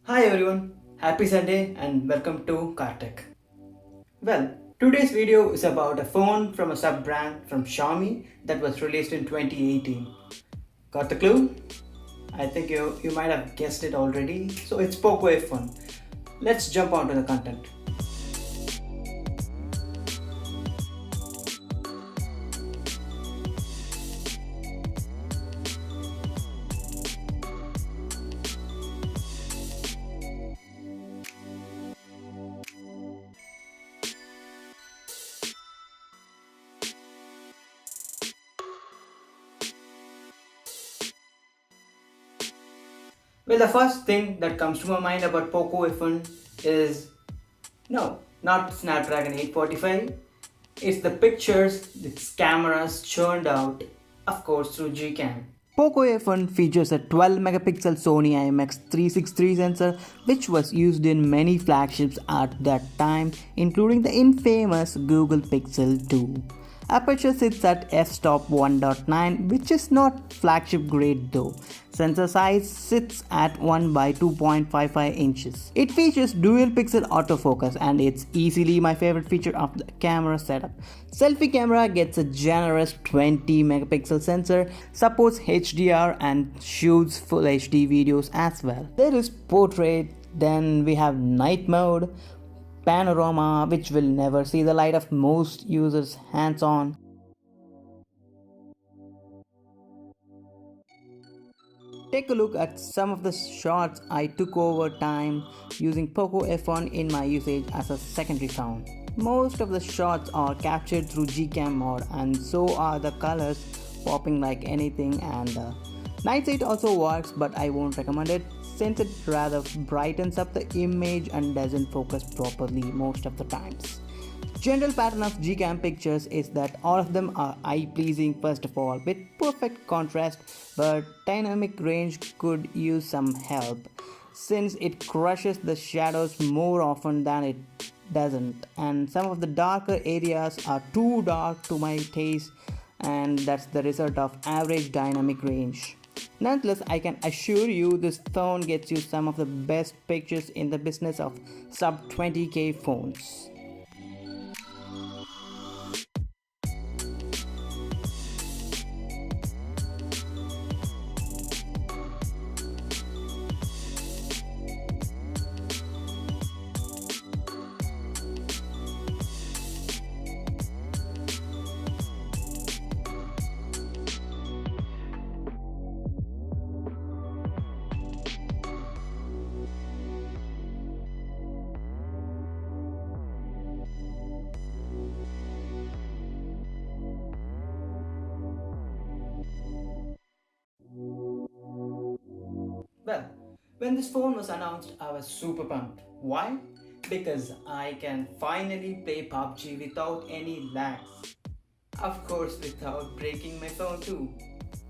Hi everyone, happy Sunday and welcome to Kartik. Well, today's video is about a phone from a sub brand from Xiaomi that was released in 2018. Got the clue? I think you might have guessed it already. So it's Poco F1. Let's jump onto the content. Well, the first thing that comes to my mind about Poco F1 is no, not Snapdragon 845. It's the pictures its cameras churned out, of course, through Gcam. Poco F1 features a 12 megapixel Sony IMX363 sensor which was used in many flagships at that time, including the infamous Google Pixel 2. Aperture sits at f-stop 1.9, which is not flagship grade though. Sensor size sits at 1 by 2.55 inches. It features dual pixel autofocus and it's easily my favorite feature of the camera setup. Selfie camera gets a generous 20 megapixel sensor, supports HDR and shoots full HD videos as well. There is portrait, then we have night mode, panorama, which will never see the light of most users hands on. Take a look at some of the shots I took over time using Poco F1 in my usage as a secondary phone. Most of the shots are captured through Gcam Mod and so are the colors popping like anything, and night sight also works, but I won't recommend it since it rather brightens up the image and doesn't focus properly most of the times. General pattern of Gcam pictures is that all of them are eye pleasing first of all with perfect contrast, but dynamic range could use some help since it crushes the shadows more often than it doesn't, and some of the darker areas are too dark to my taste, and that's the result of average dynamic range. Nonetheless, I can assure you this phone gets you some of the best pictures in the business of sub 20k phones. Well, when this phone was announced, I was super pumped. Why? Because I can finally play PUBG without any lags. Of course, without breaking my phone too.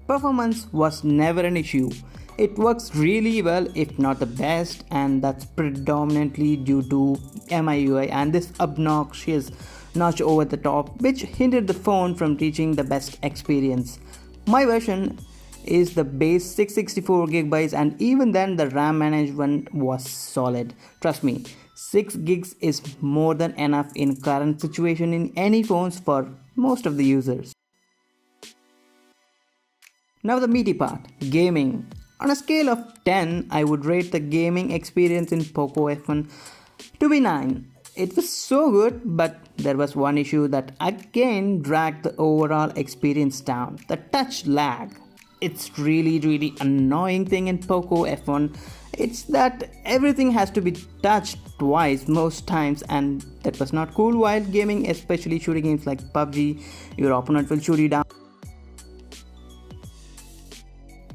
Performance was never an issue. It works really well, if not the best, and that's predominantly due to MIUI and this obnoxious notch over the top, which hindered the phone from reaching the best experience. My version is the base 664 gigabytes, and even then the RAM management was solid. Trust me, 6 gigs is more than enough in current situation in any phones for most of the users. Now the meaty part, gaming. On a scale of 10, I would rate the gaming experience in Poco F1 to be 9. It was so good, but there was one issue that again dragged the overall experience down, the touch lag. It's really annoying thing in Poco F1. It's that everything has to be touched twice most times, and that was not cool while gaming, especially shooting games like PUBG. Your opponent will shoot you down.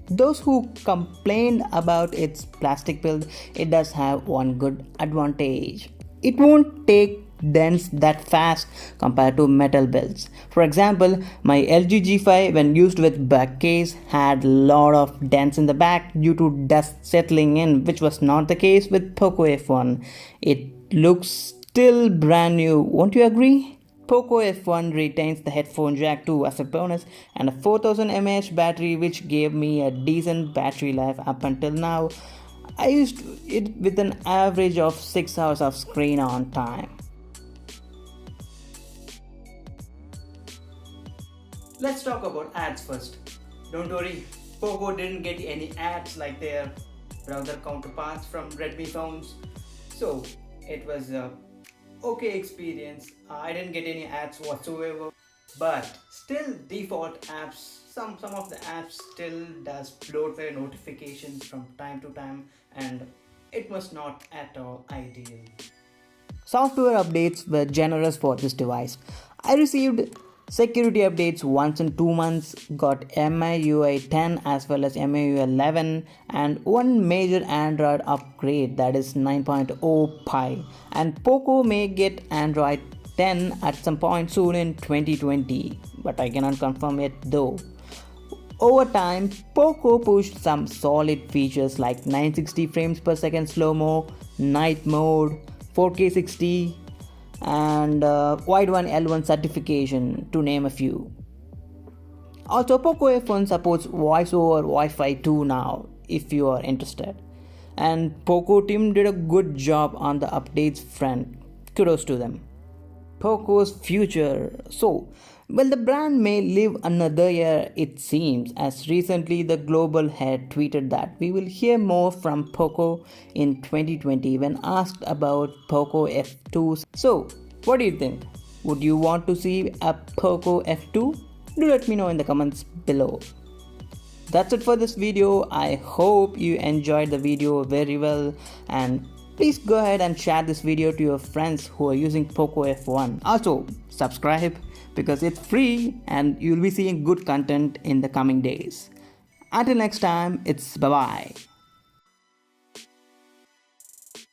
Those who complained about its plastic build, it does have one good advantage. It won't take dents that fast compared to metal builds. For example, my LG G5 when used with back case had a lot of dents in the back due to dust settling in, which was not the case with Poco F1. It looks still brand new, won't you agree? Poco F1 retains the headphone jack too as a bonus and a 4000 mAh battery, which gave me a decent battery life up until now. I used it with an average of 6 hours of screen on time. Let's talk about ads first. Don't worry, Poco didn't get any ads like their brother counterparts from Redmi phones. So it was a okay experience. I didn't get any ads whatsoever. But still default apps, some of the apps still does bloatware notifications from time to time, and it was not at all ideal. Software updates were generous for this device. I received security updates once in 2 months, got MIUI 10 as well as MIUI 11, and one major Android upgrade, that is 9.0 Pi. And Poco may get Android 10 at some point soon in 2020, but I cannot confirm it though. Over time, Poco pushed some solid features like 960 frames per second slow-mo, night mode, 4K 60, and Wide 1 L1 certification, to name a few. Also, Poco F1 supports voice over Wi-Fi 2 now, if you are interested. And Poco team did a good job on the updates front. Kudos to them. Poco's future. So, well, the brand may live another year, it seems, as recently the global head tweeted that we will hear more from Poco in 2020 when asked about Poco F2. So, what do you think? Would you want to see a Poco F2? Do let me know in the comments below. That's it for this video. I hope you enjoyed the video very well, and please go ahead and share this video to your friends who are using Poco F1. Also, subscribe because it's free and you'll be seeing good content in the coming days. Until next time, it's bye-bye.